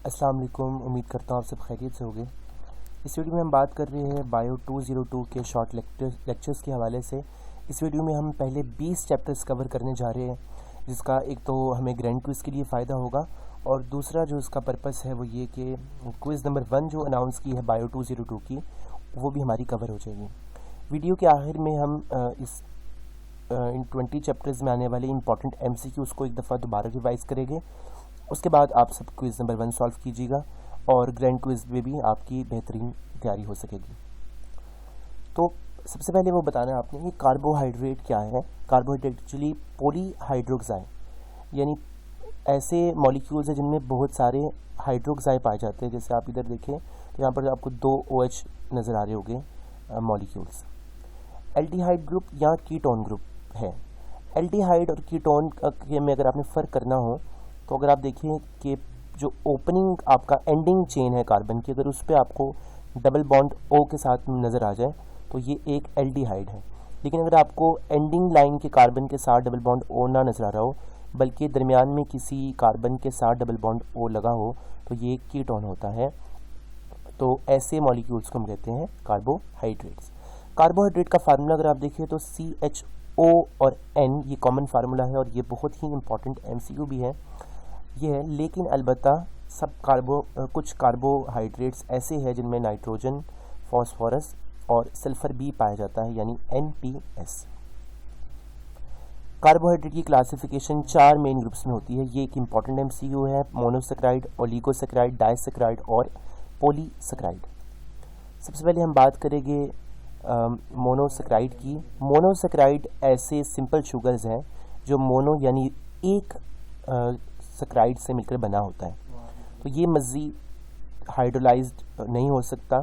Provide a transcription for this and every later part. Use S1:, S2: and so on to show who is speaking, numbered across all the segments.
S1: अस्सलाम वालेकुम। उम्मीद करता हूँ आप सब खैरियत से होंगे। इस वीडियो में हम बात कर रहे हैं बायो 202 के शॉर्ट लेक्चर्स के हवाले से। इस वीडियो में हम पहले 20 चैप्टर्स कवर करने जा रहे हैं, जिसका एक तो हमें ग्रैंड क्विज़ के लिए फ़ायदा होगा और दूसरा जो इसका पर्पस है वो ये कि क्विज़ नंबर 1 जो अनाउंस की है बायो 202 की, वो भी हमारी कवर हो जाएगी। वीडियो के आखिर में हम इन 20 चैप्टर्स में आने वाले इंपॉर्टेंट MCQs को एक दफ़ा दोबारा रिवाइज़ करेंगे। उसके बाद आप सब क्विज़ नंबर 1 सॉल्व कीजिएगा और ग्रैंड क्विज़ में भी आपकी बेहतरीन तैयारी हो सकेगी। तो सबसे पहले वो बताना है आपने कि कार्बोहाइड्रेट क्या है। कार्बोहाइड्रेट एक्चुअली पॉलीहाइड्रोक्साई यानी ऐसे मॉलिक्यूल्स हैं जिनमें बहुत सारे हाइड्रोक्साई पाए जाते हैं। जैसे आप इधर देखें तो यहाँ पर आपको 2 OH नज़र आ रहे होंगे मॉलिक्यूल्स। एल्डिहाइड ग्रुप या कीटोन ग्रुप है। एल्डिहाइड और कीटोन में अगर आपने फ़र्क करना हो तो अगर आप देखें कि जो ओपनिंग आपका एंडिंग चेन है कार्बन की, अगर उस पर आपको डबल बॉन्ड O के साथ नज़र आ जाए तो ये एक एल्डिहाइड है। लेकिन अगर आपको एंडिंग लाइन के कार्बन के साथ डबल बॉन्ड O ना नज़र आ रहा हो, बल्कि दरमियान में किसी कार्बन के साथ डबल बॉन्ड O लगा हो, तो ये कीटोन होता है। तो ऐसे मॉलिक्यूल्स को हम कहते हैं कार्बोहाइड्रेट्स। कार्बोहाइड्रेट का फार्मूला अगर आप देखें तो CHO और N ये कॉमन फार्मूला है और ये बहुत ही इंपॉर्टेंट MCQ भी है ये है। लेकिन अलबत्ता कुछ कार्बोहाइड्रेट्स ऐसे हैं जिनमें नाइट्रोजन, फॉस्फोरस और सल्फर भी पाया जाता है, यानी NPS। कार्बोहाइड्रेट की क्लासिफिकेशन 4 मेन ग्रुप्स में होती है। ये एक इंपॉर्टेंट MCQ है। मोनोसेक्राइड, ओलिगोसेक्राइड, डाइसेक्राइड और पॉलीसेक्राइड। सबसे पहले हम बात करेंगे मोनोसेक्राइड की। मोनोसेक्राइड ऐसे सिंपल शुगर्स हैं जो मोनो यानी एक सेक्राइड से मिलकर बना होता है। तो ये मज़ीद हाइड्रोलाइज्ड नहीं हो सकता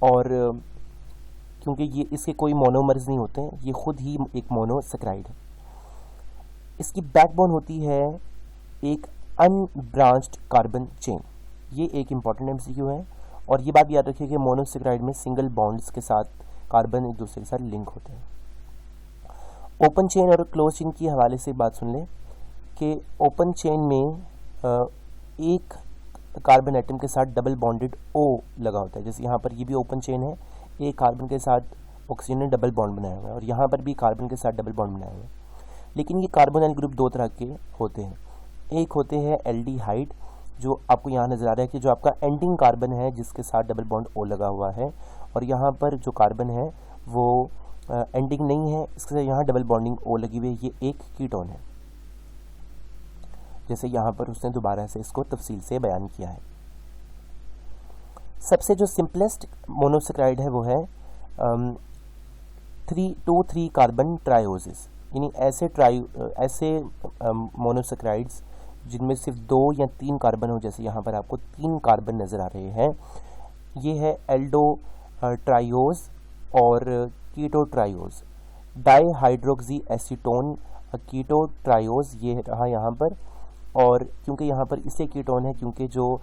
S1: और क्योंकि ये इसके कोई मोनोमर्स नहीं होते हैं, ये खुद ही एक मोनोसेक्राइड है। इसकी बैकबोन होती है एक अनब्रांच्ड कार्बन चेन। ये एक इम्पॉर्टेंट MCQ है और ये बात याद रखिए कि मोनोसेक्राइड में सिंगल बॉन्ड्स के साथ कार्बन एक दूसरे के साथ लिंक होते हैं। ओपन चेन और क्लोज चेन की हवाले से बात सुन लें कि ओपन चेन में एक कार्बन एटम के साथ डबल बॉन्डेड O लगा होता है। जैसे यहाँ पर ये भी ओपन चेन है, एक कार्बन के साथ ऑक्सीजन ने डबल बॉन्ड बनाया हुआ है और यहाँ पर भी कार्बन के साथ डबल बॉन्ड बनाया हुआ है। लेकिन ये कार्बोनाइल ग्रुप 2 तरह के होते हैं। एक होते हैं एल्डिहाइड, जो आपको यहाँ नज़र आ रहा है कि जो आपका एंडिंग कार्बन है जिसके साथ डबल बॉन्ड O लगा हुआ है, और यहाँ पर जो कार्बन है वो एंडिंग नहीं है, इसके साथ यहाँ डबल बॉन्डिंग O लगी हुई है। ये एक कीटोन है, जैसे यहाँ पर उसने दोबारा से इसको तफसील से बयान किया है। सबसे जो सिंपलेस्ट मोनोसेक्राइड है वो है 3 कार्बन ट्रायोसिस, यानी ऐसे मोनोसेक्राइड्स जिनमें सिर्फ 2 या 3 कार्बन हो। जैसे यहाँ पर आपको 3 कार्बन नज़र आ रहे हैं। ये है एल्डो ट्रायोज और कीटो ट्रायोज। डाई हाइड्रोक्सी एसीटोन कीटो ट्रायोज ये रहा यहाँ पर, और क्योंकि यहाँ पर इससे कीटोन है क्योंकि जो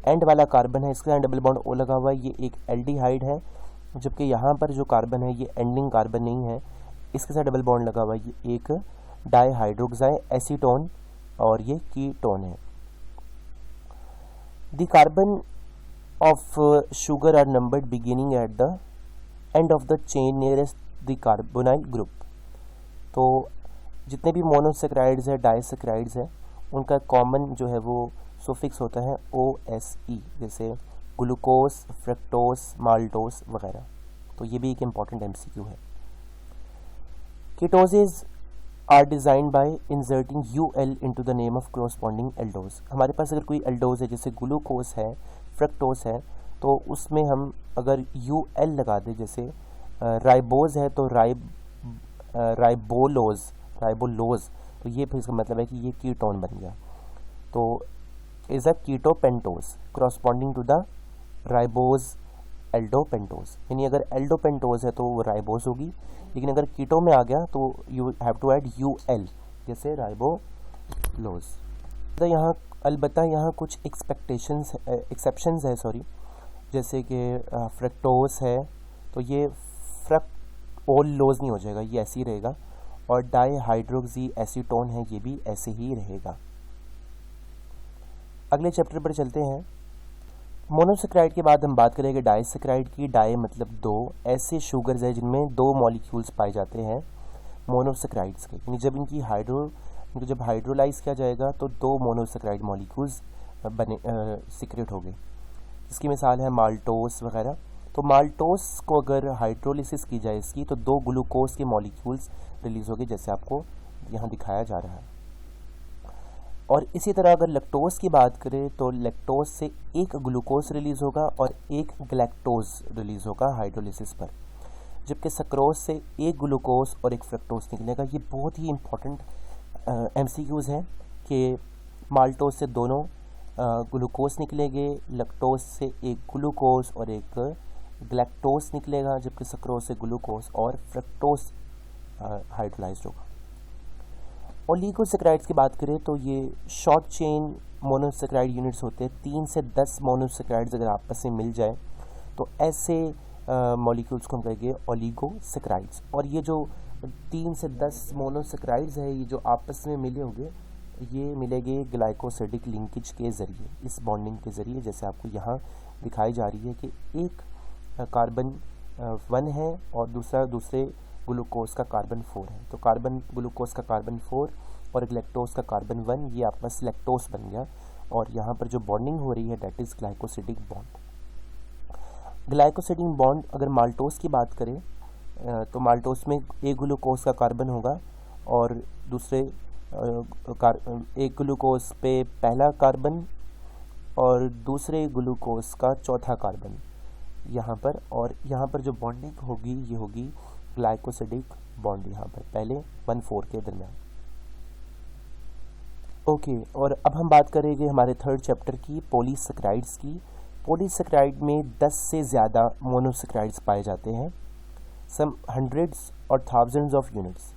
S1: एंड वाला कार्बन है इसके साथ डबल बॉन्ड O लगा हुआ है, ये एक एल्डिहाइड है। जबकि यहाँ पर जो कार्बन है ये एंडिंग कार्बन नहीं है, इसके साथ डबल बॉन्ड लगा हुआ है, ये एक डाईहाइड्रोक्साई एसीटोन और ये कीटोन है। The carbon of sugar are numbered beginning at the end of the chain nearest the carbonyl group. तो जितने भी मोनोसेक्राइड्स है, डाइसेक्राइड्स है, उनका कॉमन जो है वो सुफिक्स होता है OSE, जैसे ग्लूकोज, फ्रक्टोस, माल्टोस वगैरह। तो ये भी एक इम्पॉर्टेंट MCQ है। Ketoses are designed by inserting UL into the name of corresponding aldoses. हमारे पास अगर कोई एल्डोज है जैसे ग्लूकोज है, फ्रक्टोस है, तो उसमें हम अगर UL लगा दें, जैसे राइबोज है तो राइबोलोज, तो ये फिर इसका मतलब है कि ये कीटोन बन गया। तो is a ketopentose corresponding to the ribose aldopentose. यानी अगर एल्डोपेंटोज है तो वो राइबोज होगी, लेकिन अगर कीटो में आ गया तो you have to add UL, जैसे राइबोलोज। तो यहाँ अलबत्ता यहाँ कुछ एक्सेप्शंस है जैसे कि फ्रक्टोस है तो ये फ्रक्टोलोज नहीं हो जाएगा, ये ऐसे ही रहेगा। और डाईहाइड्रोक्सी एसीटोन है, ये भी ऐसे ही रहेगा। अगले चैप्टर पर चलते हैं। मोनोसेक्राइड के बाद हम बात करेंगे डाइसेक्राइड की। डाई मतलब दो, ऐसे शुगर्स है जिनमें दो मॉलिक्यूल्स पाए जाते हैं मोनोसेक्राइड्स के, यानी जब जब हाइड्रोलाइज किया जाएगा तो दो मोनोसेक्राइड मॉलिक्यूल्स बने सीक्रेट हो गए। इसकी मिसाल है माल्टोस वगैरह। तो माल्टोस को अगर हाइड्रोलिसिस की जाए इसकी, तो दो ग्लूकोज के मॉलिक्यूल्स रिलीज हो गए, जैसे आपको यहाँ दिखाया जा रहा है। और इसी तरह अगर लैक्टोज की बात करें तो लैक्टोज से एक ग्लूकोज रिलीज होगा और एक गैलेक्टोज रिलीज होगा हाइड्रोलिसिस पर, जबकि सक्रोज से एक ग्लूकोज और एक फ्रक्टोज निकलेगा। ये बहुत ही इंपॉर्टेंट MCQs हैं कि माल्टोज से दोनों ग्लूकोज निकलेंगे, लैक्टोज से एक ग्लूकोज और एक गैलेक्टोज निकलेगा, जबकि सक्रोज से ग्लूकोज और फ्रक्टोज हाइड्रोलाइज्ड होगा। ओलिगोसेक्राइड्स की बात करें तो ये शॉर्ट चेन मोनोसेक्राइड यूनिट्स होते हैं। 3 से 10 मोनोसेक्राइड्स अगर आपस में मिल जाए तो ऐसे मॉलिक्यूल्स को हम कहेंगे ओलिगोसेक्राइड्स। और ये जो 3 से 10 मोनोसेक्राइड्स है, ये जो आपस में मिले होंगे, ये मिलेंगे ग्लाइकोसिडिक लिंकेज के ज़रिए, इस बॉन्डिंग के ज़रिए, जैसे आपको यहाँ दिखाई जा रही है कि एक कार्बन 1 है और दूसरे ग्लूकोज का कार्बन 4 है। तो ग्लूकोज का कार्बन 4 और लैक्टोज का कार्बन 1, ये आपस लैक्टोज बन गया। और यहाँ पर जो बॉन्डिंग हो रही है that is glycosidic bond. Glycosidic bond अगर माल्टोज की बात करें तो माल्टोज में एक ग्लूकोज का कार्बन होगा और दूसरे एक ग्लूकोज पे पहला कार्बन और दूसरे ग्लूकोज का चौथा कार्बन यहाँ पर। और यहाँ पर जो बॉन्डिंग होगी ये होगी ग्लाइकोसिडिक बॉन्ड, यहाँ पर पहले 1-4 के दरमियान। ओके, और अब हम बात करेंगे हमारे थर्ड चैप्टर की, पॉलीसेक्राइड्स की। पॉलीसेक्राइड में 10 से ज़्यादा मोनोसेक्राइड्स पाए जाते हैं, सम हंड्रेड्स और थाउजेंड्स ऑफ यूनिट्स।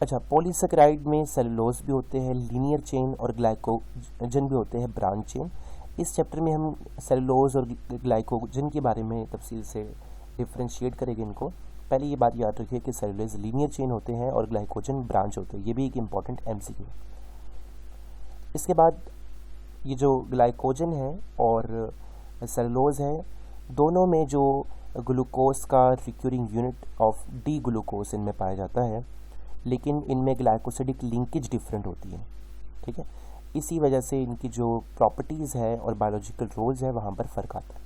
S1: अच्छा, पॉलीसेक्राइड में सेलुलोज भी होते हैं, लीनियर चेन, और ग्लाइकोजन भी होते हैं, ब्रांच चेन। इस चैप्टर में हम सेलुलोज और ग्लाइकोजन के बारे में तफसील से डिफ्रेंशिएट करेंगे इनको। पहले ये बात याद रखिए कि सेलुलोज लीनियर चेन होते हैं और ग्लाइकोजन ब्रांच होते हैं, ये भी एक इम्पॉर्टेंट MCQ। इसके बाद ये जो ग्लाइकोजन है और सेलुलोज है, दोनों में जो ग्लूकोज का recurring unit of D glucose इनमें पाया जाता है, लेकिन इनमें ग्लाइकोसिडिक लिंकेज डिफरेंट होती है। ठीक है, इसी वजह से इनकी जो प्रॉपर्टीज़ है और बायोलॉजिकल रोल्स है वहाँ पर फ़र्क आता है।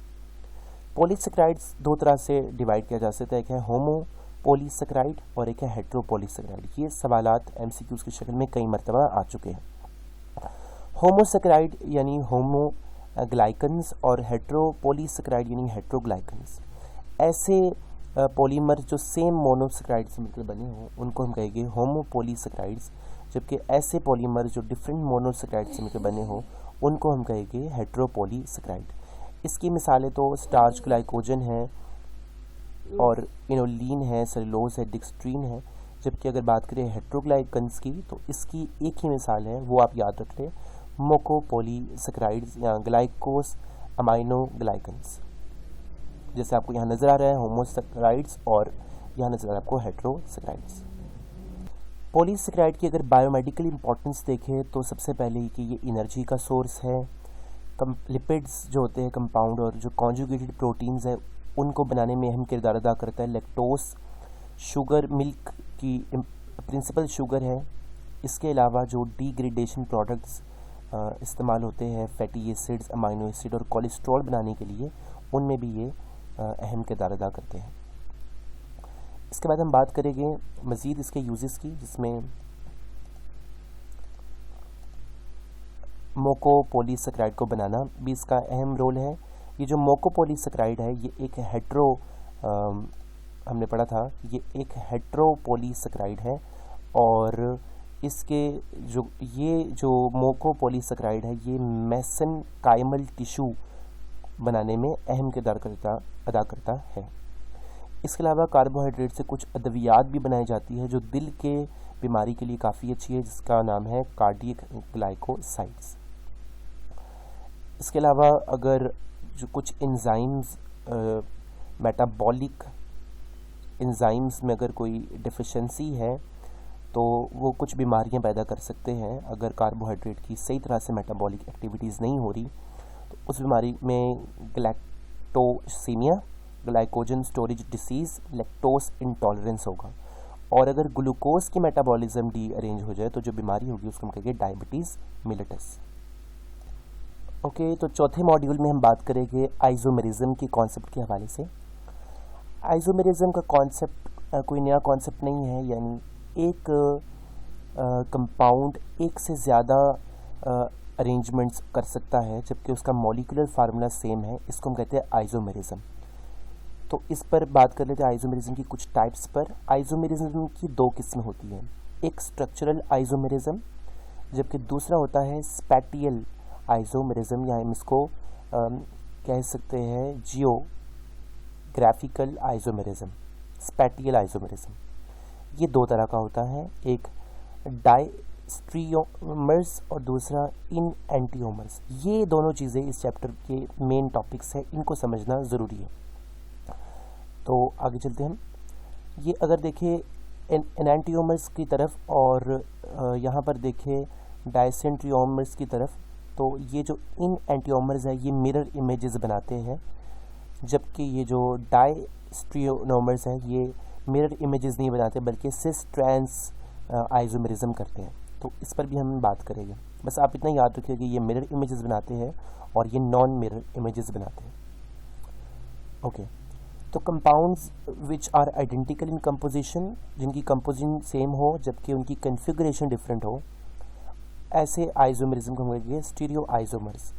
S1: पॉलीसेक्राइड्स दो तरह से डिवाइड किया जा सकता है, एक है होमो पॉलीसेक्राइड और एक है हेट्रोपॉलीसेक्राइड। ये सवालात MCQs की शक्ल में कई मरतबा आ चुके हैं। होमोसेक्राइड यानी होमोग्लाइकन्स और हेट्रोपॉलीसेक्राइड यानी हेट्रोग्लाइकन्स। ऐसे पॉलीमर जो सेम मोनोसेक्राइड से मिलकर बने हों उनको हम कहेंगे होमोपॉलीसेक्राइड्स, जबकि ऐसे पॉलीमर जो डिफरेंट मोनोसेक्राइड से मिलकर बने हों उनको हम कहेंगे हेट्रोपॉलीसेक्राइड। इसकी मिसालें तो स्टार्च ग्लाइकोजन है और इनोलिन है, सेलुलोज है, डिक्सट्रीन है। जबकि अगर बात करें हेट्रोग्लाइकन्स की तो इसकी एक ही मिसाल है, वो आप याद रख लें, मोकोपॉलीसेक्राइड्स या ग्लाइकोस अमाइनोग्लाइकन्स। जैसे आपको यहाँ नज़र आ रहा है होमोसेक्राइड्स और यहाँ नज़र आ रहा है आपको हेट्रोसेक्राइड्स। पॉलीसेक्राइड की अगर बायोमेडिकल इंपॉर्टेंस देखें तो सबसे पहले कि ये एनर्जी का सोर्स है। लिपिड्स जो होते हैं कंपाउंड और जो कॉन्जुगेटेड प्रोटीन्स है उनको बनाने में अहम किरदार अदा करता है। लैक्टोस शुगर मिल्क की प्रिंसिपल शुगर है। इसके अलावा जो डिग्रेडेशन प्रोडक्ट्स इस्तेमाल होते हैं फैटी एसिड्स, अमाइनो एसिड और कोलेस्ट्रॉल बनाने के लिए, उनमें भी ये अहम किरदार अदा करते हैं। इसके बाद हम बात करेंगे मज़ीद इसके यूजेस की, जिसमें मोकोपॉलीसेक्राइड को बनाना भी इसका अहम रोल है। ये जो मोकोपॉलीसेक्राइड है ये एक हमने पढ़ा था, ये एक हेट्रोपॉलीसेक्राइड है और इसके जो मोकोपॉलीसेक्राइड है ये मेसेनकाइमल टिश्यू बनाने में अहम किरदार अदा करता है। इसके अलावा कार्बोहाइड्रेट से कुछ अद्वियात भी बनाई जाती है जो दिल के बीमारी के लिए काफ़ी अच्छी है, जिसका नाम है कार्डियक ग्लाइकोसाइड्स। इसके अलावा अगर जो कुछ एंजाइम्स मेटाबॉलिक एंजाइम्स में अगर कोई डिफिशिएंसी है तो वो कुछ बीमारियां पैदा कर सकते हैं अगर कार्बोहाइड्रेट की सही तरह से मेटाबॉलिक एक्टिविटीज़ नहीं हो रही। तो उस बीमारी में galactosemia, glycogen storage disease, lactose intolerance होगा। और अगर ग्लूकोज की मेटाबॉलिज्म डी अरेंज हो जाए तो जो बीमारी होगी उसको हम कहेंगे डायबिटीज़ मिलेटस। ओके, तो चौथे मॉड्यूल में हम बात करेंगे आइसोमेरिज्म की कॉन्सेप्ट के हवाले से। आइसोमेरिज्म का कॉन्सेप्ट कोई नया कॉन्सेप्ट नहीं है, यानी एक कंपाउंड एक से ज़्यादा अरेंजमेंट्स कर सकता है जबकि उसका मॉलिक्यूलर फार्मूला सेम है। इसको हम कहते हैं आइसोमेरिज्म। तो इस पर बात कर लेते हैं आइसोमेरिज्म की कुछ टाइप्स पर। आइसोमेरिज्म की दो किस्में होती हैं, एक स्ट्रक्चरल आइसोमेरिज्म जबकि दूसरा होता है स्पैटियल आइसोमेरिज्म, या हम इसको कह सकते हैं जियोग्राफिकल आइसोमेरिज्म, स्पैटियल आइसोमेरिज्म। ये दो तरह का होता है, एक डायस्ट्रियोमर्स और दूसरा इन एंटियोमर्स। ये दोनों चीज़ें इस चैप्टर के मेन टॉपिक्स हैं, इनको समझना ज़रूरी है। तो आगे चलते हैं हम। ये अगर देखें एनांटियोमर्स की तरफ और यहाँ पर देखें डायसेंट्रियोमर्स की तरफ, तो ये जो इन एंटियोमर्स है ये मिरर इमेजेस बनाते हैं, जबकि ये जो डायस्ट्रियोमर्स है ये मिरर इमेजेस नहीं बनाते बल्कि सिस ट्रांस आइसोमेरिज्म करते हैं। तो इस पर भी हम बात करेंगे। बस आप इतना याद रखिए कि ये मिरर इमेजेस बनाते हैं और ये नॉन मिरर इमेजेस बनाते हैं। ओके, तो compounds which are identical in composition, जिनकी कंपोजिशन सेम हो जबकि उनकी कन्फिगरेशन डिफरेंट हो, ऐसे आइसोमेरिज्म को हम कहेंगे स्टीरियो आइसोमर्स।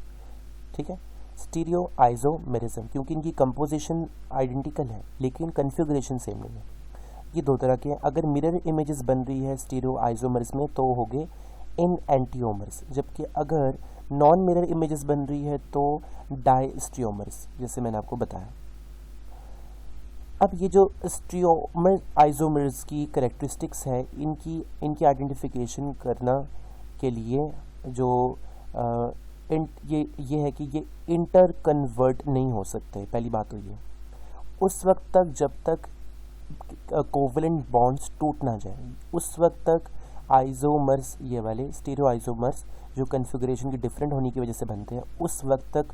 S1: ठीक है, स्टीरियो आइसोमेरिज्म क्योंकि इनकी कंपोजिशन आइडेंटिकल है लेकिन कन्फिगरेशन सेम नहीं है। ये दो तरह के हैं। अगर मिरर इमेजेस बन रही है स्टीरियो आइसोमर्स में तो हो गए इन एंटियोमर्स, जबकि अगर नॉन मिरर इमेजेस बन रही है तो डायस्ट्रियोमर्स, जैसे मैंने आपको बताया। अब ये जो स्टीरियोमर आइसोमर्स की कैरेक्टरिस्टिक्स है, इनकी आइडेंटिफिकेशन करना के लिए जो ये है कि ये इंटर कन्वर्ट नहीं हो सकते। पहली बात तो ये, उस वक्त तक जब तक कोवलेंट बॉन्ड्स टूट ना जाए, उस वक्त तक आइसोमर्स, ये वाले स्टीरियो आइसोमर्स जो कन्फिगरेशन की डिफरेंट होने की वजह से बनते हैं, उस वक्त तक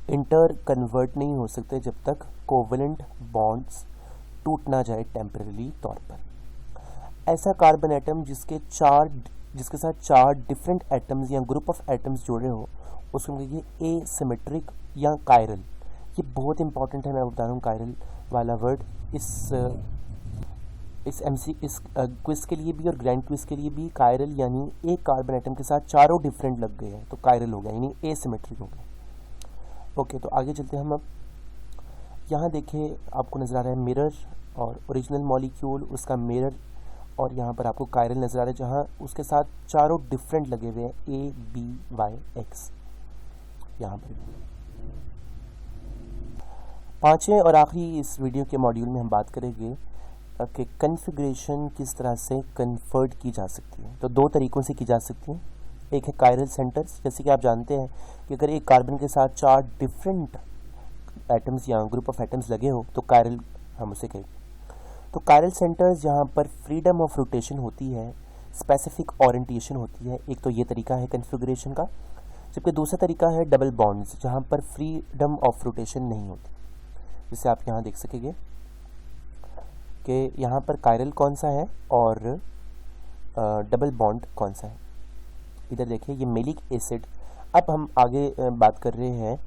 S1: इंटर कन्वर्ट नहीं हो सकते जब तक कोवलेंट बॉन्ड्स टूट ना जाए टेम्परेरी तौर पर। ऐसा कार्बन एटम जिसके साथ चार डिफरेंट एटम्स या ग्रुप ऑफ एटम्स जुड़े हो उसको कहिए एसिमेट्रिक या कायरल। ये बहुत इंपॉर्टेंट है, मैं बता रहा हूँ कायरल वाला वर्ड इस क्विज के लिए भी और ग्रैंड क्विज के लिए भी। कायरल यानी एक कार्बन एटम के साथ चारों डिफरेंट लग गए हैं तो कायरल हो गया, यानी एसिमेट्रिक हो गया। ओके, तो आगे चलते हैं हम। अब यहाँ देखिए आपको नज़र आ रहा है मिरर और ओरिजिनल मॉलिक्यूल, उसका मिरर, और यहाँ पर आपको कायरल नज़र आ रहा है जहाँ उसके साथ चारों डिफरेंट लगे हुए हैं ए बी वाई एक्स। यहाँ पर पांचवें और आखिरी इस वीडियो के मॉड्यूल में हम बात करेंगे कि कन्फिग्रेशन किस तरह से कन्वर्ट की जा सकती है। तो दो तरीक़ों से की जा सकती है। एक है कायरल सेंटर्स, जैसे कि आप जानते हैं कि अगर एक कार्बन के साथ चार डिफरेंट एटम्स या ग्रुप ऑफ एटम्स लगे हो तो कायरल हम उसे कहेंगे। तो कायरल सेंटर्स जहाँ पर फ्रीडम ऑफ रोटेशन होती है, स्पेसिफिक ओरिएंटेशन होती है, एक तो ये तरीका है कन्फिग्रेशन का, जबकि दूसरा तरीका है डबल बॉन्ड्स जहाँ पर फ्रीडम ऑफ रोटेशन नहीं होती। जिसे आप यहाँ देख सकेंगे कि यहाँ पर कायरल कौन सा है और डबल बॉन्ड कौन सा है। इधर देखिए ये मेलिक एसिड। अब हम आगे बात कर रहे हैं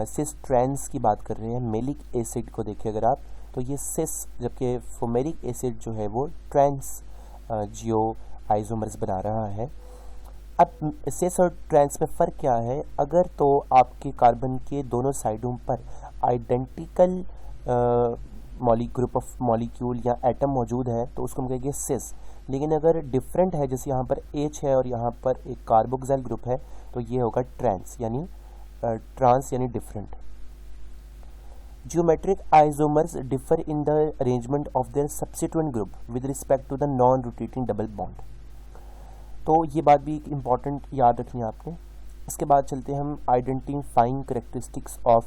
S1: सिस ट्रांस की बात कर रहे हैं। मेलिक एसिड को देखिए अगर आप, तो ये सिस, जबकि फुमेरिक एसिड जो है वो ट्रांस जियो आइसोमर्स बना रहा है। अब सिस और ट्रांस में फ़र्क क्या है? अगर तो आपके कार्बन के दोनों साइडों पर आइडेंटिकल ग्रुप ऑफ मॉलिक्यूल या एटम मौजूद है तो उसको हम कहेंगे सिस। लेकिन अगर डिफरेंट है, जैसे यहाँ पर H है और यहाँ पर एक कार्बोक्सिल ग्रुप है, तो ये होगा ट्रांस, यानी ट्रांस यानी different. Geometric isomers differ in the arrangement of their substituent group with respect to the non-rotating double bond. तो ये बात भी इम्पॉर्टेंट याद रखनी है आपने। इसके बाद चलते हैं हम identifying characteristics of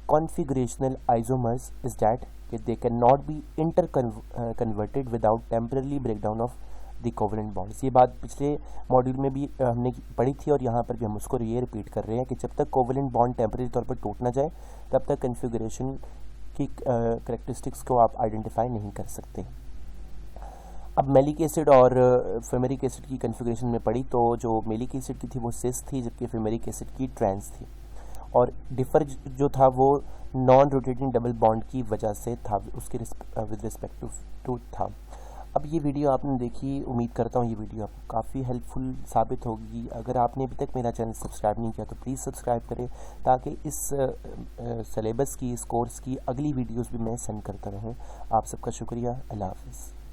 S1: configurational isomers is that कि they can not be interconverted without temporary breakdown of the covalent bonds. ये बात पिछले मॉड्यूल में भी हमने पढ़ी थी और यहाँ पर भी हम उसको ये रिपीट कर रहे हैं कि जब तक कोवेलेंट बॉन्ड टेम्पररी तौर पर टूट ना जाए तब तक कन्फिगरेशन की करेक्टरिस्टिक्स को आप आइडेंटिफाई नहीं कर सकते। अब मेलिक एसिड और फेमेरिक एसिड की कन्फिगरेशन में पड़ी तो जो मेलिक एसिड की थी वो सिस थी, जबकि फेमेरिक एसिड की ट्रांस थी, और डिफर जो था वो नॉन रोटेटिंग डबल बॉन्ड की वजह से था, उसके विद रिस्पेक्ट टू था। अब ये वीडियो आपने देखी, उम्मीद करता हूँ ये वीडियो आपको काफ़ी हेल्पफुल साबित होगी। अगर आपने अभी तक मेरा चैनल सब्सक्राइब नहीं किया तो प्लीज़ सब्सक्राइब करें ताकि इस सिलेबस की, इस कोर्स की अगली वीडियोस भी मैं सेंड करता रहूँ। आप सबका शुक्रिया। अल्लाह हाफ़िज़।